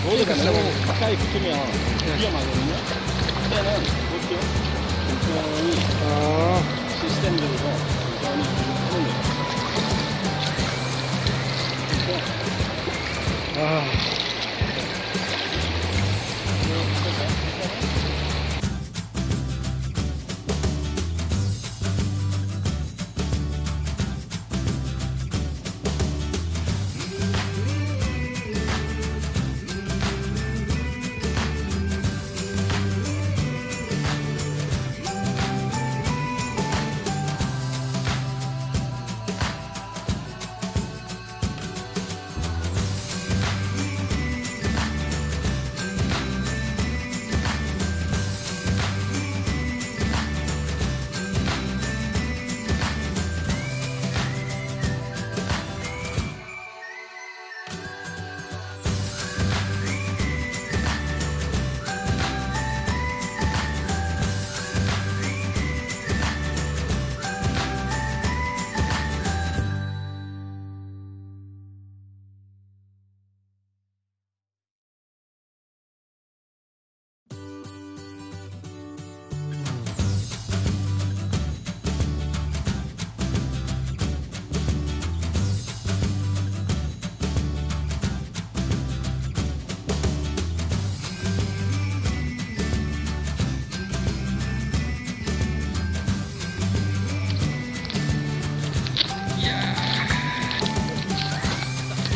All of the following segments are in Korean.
여기가 너무 가까이 붙으면 위험하거든요. 그때는 이렇게 천천히 시스템 들고 천천히 하는 거예요.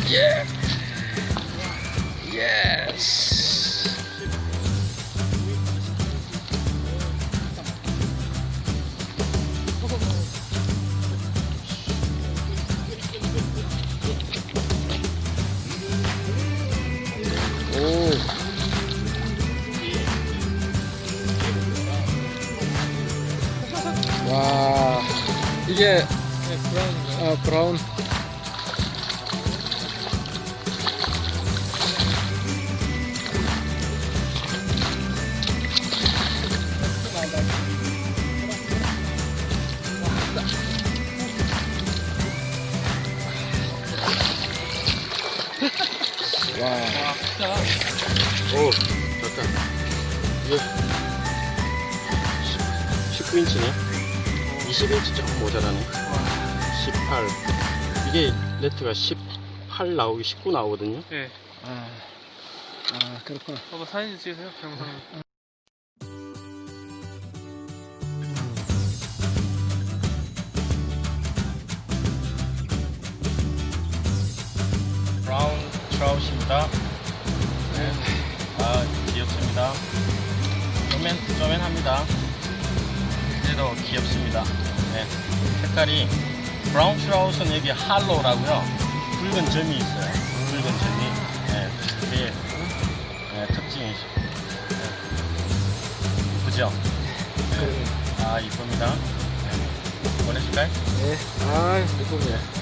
Yeah. Yes. 오. 와. 이게 브라운인가요? 브라운. 와, 진짜. 오, 잠깐. 이게 19인치네. 20인치 조금 모자라네. 18. 이게 네트가 18 나오기 19 나오거든요. 네. 그렇구나. 한번 사진 찍으세요, 영상. 브라운 트라우트입니다. 네. 귀엽습니다. 쪼맨합니다. 그래도 귀엽습니다. 네. 색깔이 브라운 트라우트는 여기 할로우라고요. 붉은 점이 있어요. 붉은 점이. 네. 그게 특징이죠. 네. 이쁘죠? 네. 이쁩니다. 네. 보내줄까요? 네. 이쁩니다.